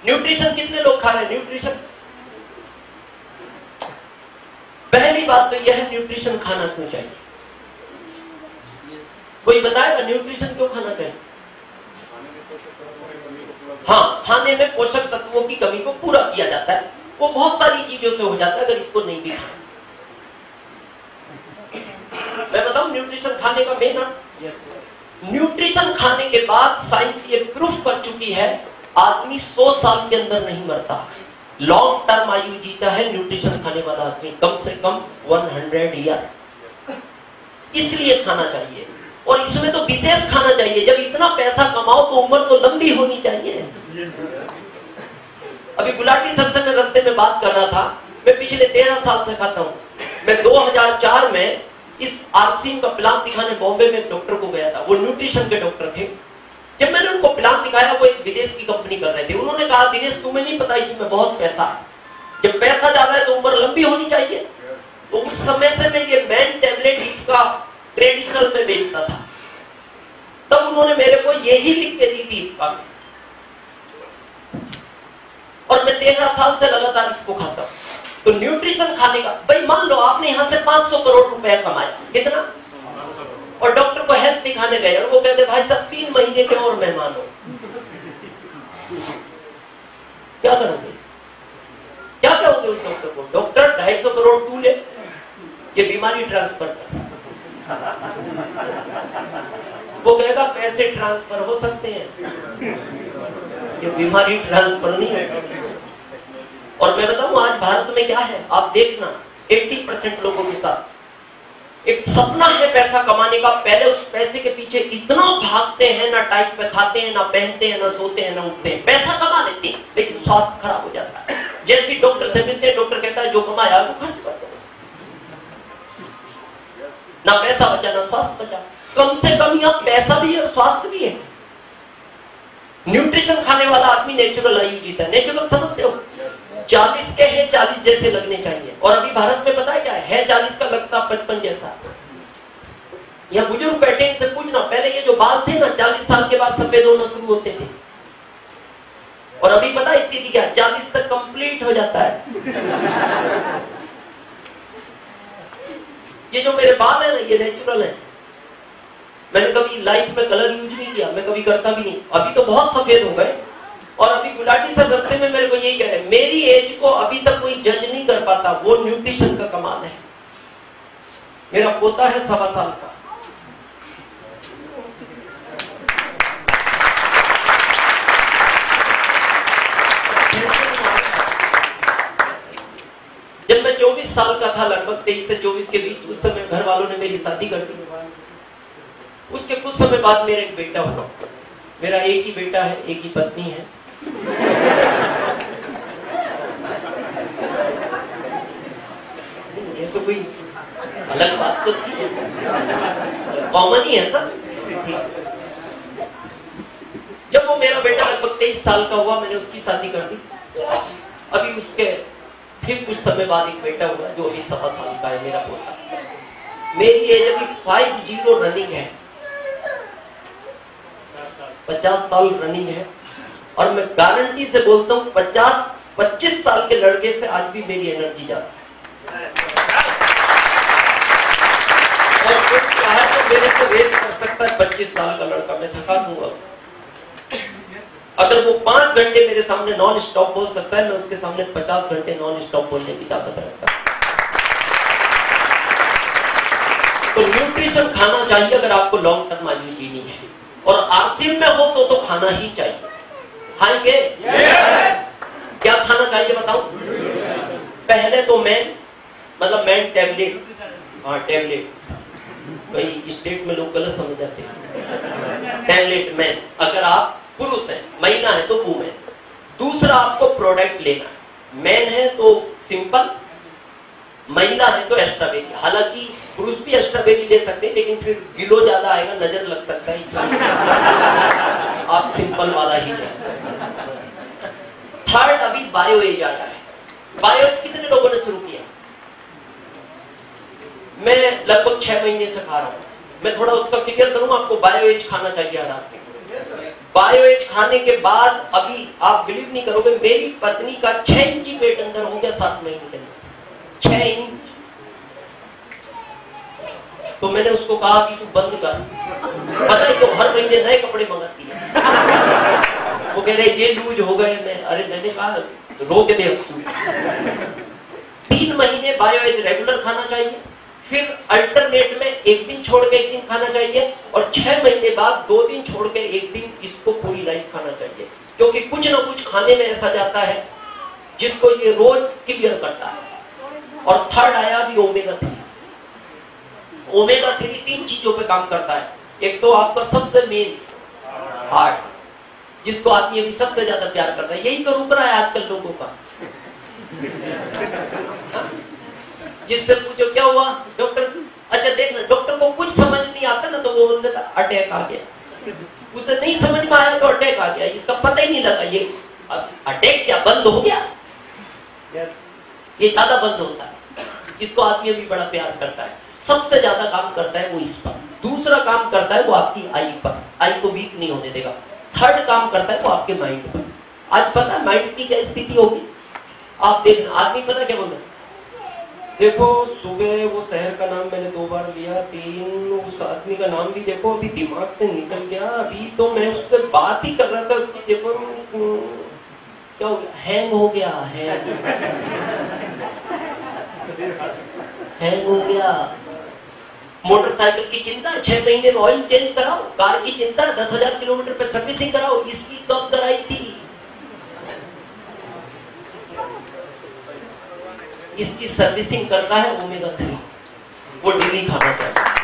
Nutrition कितने लोग खा रहे हैं? न्यूट्रिशन, पहली बात तो यह है न्यूट्रिशन खाना क्यों चाहिए? कोई बताएगा न्यूट्रिशन क्यों खाना चाहिए? हाँ, खाने में पोषक तत्वों की कमी को पूरा किया जाता है। वो बहुत सारी चीजों से हो जाता है अगर इसको नहीं भी खाए। मैं बताऊं न्यूट्रिशन खाने का मेन न्यूट्रिशन खाने के बाद साइंस ये प्रूफ कर चुकी है आदमी 100 साल के अंदर नहीं मरता, लॉन्ग टर्म आयु जीता है न्यूट्रिशन खाने वाला आदमी, कम से कम 100 ईयर। इसलिए खाना चाहिए, और इसमें तो विशेष खाना चाहिए। जब इतना पैसा कमाओ तो उम्र तो लंबी होनी चाहिए। अभी गुलाटी सर से मैं रास्ते में बात कर रहा था, मैं पिछले 13 साल से खाता हूँ। मैं 2004 में इस आरसीएम का प्लांट दिखाने बॉम्बे में एक डॉक्टर को गया था, वो न्यूट्रिशन के डॉक्टर थे। जब मैंने उनको प्लांट दिखाया, वो एक विदेश की कंपनी कर रहे थे, उन्होंने कहा दिनेश तुम्हें नहीं पता इसमें बहुत पैसा है, जब पैसा ज्यादा है तो उम्र लंबी होनी चाहिए। तो उस समय से मैं ये मैन टैबलेट इसका ट्रेडिशनल में बेचता था, तब उन्होंने मेरे को यही लिख के दी थी, और मैं 13 साल से लगातार इसको खाता हूं। तो न्यूट्रिशन खाने का, भाई मान लो आपने यहां से 500 करोड़ रुपया कमाया, कितना, और डॉक्टर को हेल्थ दिखाने गए और वो कहते भाई साहब 3 महीने के और मेहमान हो, क्या करोगे? क्या कहोगे उस डॉक्टर को? डॉक्टर 250 करोड़ तू ले, ये बीमारी ट्रांसफर कर। वो कहेगा पैसे ट्रांसफर हो सकते हैं, ये बीमारी ट्रांसफर नहीं है। और मैं बताऊं आज भारत में क्या है, आप देखना 80% लोगों के साथ एक सपना है पैसा कमाने का। पहले उस पैसे के पीछे इतना भागते हैं, ना टाइम पे खाते हैं, ना पहनते हैं, ना सोते हैं, ना उठते हैं, पैसा कमा लेते हैं लेकिन स्वास्थ्य खराब हो जाता है। जैसे डॉक्टर से मिलते हैं, डॉक्टर कहता है जो कमाया वो खर्च कर दो, ना पैसा बचा ना स्वास्थ्य बचा। कम से कम यहाँ पैसा भी है, स्वास्थ्य भी है। न्यूट्रिशन खाने वाला आदमी नेचुरल आयु जीता है। नेचुरल समझते हो? 40 के है 40 जैसे लगने चाहिए, और अभी भारत में पता है क्या है 40 का लगता 55 जैसा। यहाँ बुजुर्ग बैठे, इनसे पूछना, पहले ये जो बाल थे ना 40 साल के बाद सफेद होना शुरू होते थे, और अभी पता है स्थिति क्या, 40 तक कंप्लीट हो जाता है। ये जो मेरे बाल है ना, ये नेचुरल है। मैंने कभी लाइफ में कलर यूज नहीं किया, मैं कभी करता भी नहीं। अभी तो बहुत सफेद हो गए, और अभी गुलाटी सर रास्ते में मेरे को यही कह रहे, मेरी एज को अभी तक कोई जज नहीं कर पाता, वो न्यूट्रिशन का कमाल है। मेरा पोता है 1.25 साल का, जब मैं 24 साल का था, लगभग 23 से 24 के बीच, उस समय घर वालों ने मेरी शादी कर दी। उसके कुछ समय बाद मेरा एक बेटा हुआ। मेरा एक ही बेटा है, एक ही पत्नी है। ये तो कोई अलग बात तो थी, कॉमन ही है सब। जब वो मेरा बेटा लगभग 23 साल का हुआ, मैंने उसकी शादी कर दी। अभी उसके फिर कुछ समय बाद एक बेटा हुआ जो अभी 1.25 साल का है, मेरा पोता। मेरी एज अभी 50 रनिंग है, 50 साल रनिंग है, और मैं गारंटी से बोलता हूँ 25 साल के लड़के से आज भी मेरी एनर्जी जाती है। और कोई चाहे तो मेरे से रेस कर सकता है 25 साल का लड़का, मैं थका दूंगा। अगर वो 5 घंटे मेरे सामने नॉन स्टॉप बोल सकता है, मैं उसके सामने 50 घंटे नॉन स्टॉप बोलने की ताकत रखता हूं। तो न्यूट्रिशन खाना चाहिए अगर आपको लॉन्ग टर्म आयु जीनी है, और आरसीएम में हो तो खाना ही चाहिए। खाएंगे? क्या खाना चाहिए बताओ? पहले तो मैन टैबलेट, हाँ टैबलेट, कई स्टेट में लोग गलत समझ जाते हैं। टैबलेट मैन, अगर आप पुरुष है, महिला है तो वुमेन। दूसरा आपको प्रोडक्ट लेना है, मैन है तो सिंपल, महिला है तो स्ट्रॉबेरी। हालांकि पुरुष भी स्ट्रॉबेरी ले सकते हैं, लेकिन फिर किलो ज्यादा आएगा, नजर लग सकता है, इसलिए आप सिंपल वाला ही लें। थर्ड अभी बायो एज आया है। बायो एज कितने लोगों ने शुरू किया? मैं लगभग 6 महीने से खा रहा हूं। मैं थोड़ा उसका क्लियर करूं आपको। बायो एज खाना चाहिए हर आदमी को। बायोएज खाने के बाद अभी आप बिलीव नहीं करोगे, मेरी पत्नी का 6 इंची पेट अंदर हो गया 7 महीने के अंदर, 6 इंच। तो मैंने उसको कहा कि तू बंद कर, पता है तो हर महीने नए कपड़े मंगाती है। वो कह रहे ये लूज हो गए। अरे मैंने कहा रोक दे। 3 महीने बायोएज रेगुलर खाना चाहिए, फिर अल्टरनेट में एक दिन छोड़ के एक दिन खाना चाहिए, और 6 महीने बाद 2 दिन छोड़ के एक दिन इसको पूरी लाइफ खाना चाहिए, क्योंकि कुछ ना कुछ खाने में ऐसा जाता है जिसको ये रोज क्लियर करता है। और थर्ड आया अभी ओमेगा 3। ओमेगा 3 3 चीजों पे काम करता है। एक तो आपका सबसे मेन हार्ट, जिसको आदमी अभी सबसे ज्यादा प्यार करता है, यही तो रुक रहा है आजकल लोगों का। जिससे पूछो क्या हुआ डॉक्टर, अच्छा देखना, डॉक्टर को कुछ समझ नहीं आता ना तो वो बोलता था अटैक आ गया, उसे नहीं समझ में आया तो अटैक आ गया, इसका पता ही नहीं लगा ये अटैक क्या बंद हो गया। ये ज्यादा बंद होता है, इसको आदमी भी बड़ा प्यार करता है। सबसे ज्यादा काम करता है वो इस पर, दूसरा काम करता है वो आपकी आई पर, आई को वीक नहीं होने देगा। थर्ड काम करता है वो आपके माइंड पर। आज पता है माइंड की क्या स्थिति होगी, आप देखना। आदमी पता क्या बोलता है, देखो सुबह वो शहर का नाम मैंने 2 बार लिया, 3 उस आदमी का नाम भी देखो अभी दिमाग से निकल गया, अभी तो मैं उससे बात ही कर रहा था, उसकी देखो क्या हो गया, हैंग हो गया, हैंग हो गया। मोटरसाइकिल की चिंता 6 महीने में ऑयल चेंज कराओ, कार की चिंता 10,000 किलोमीटर पे सर्विसिंग कराओ, इसकी कब कराई थी, इसकी सर्विसिंग करता है ओमेगा 3, वो डेली खाना चाहिए।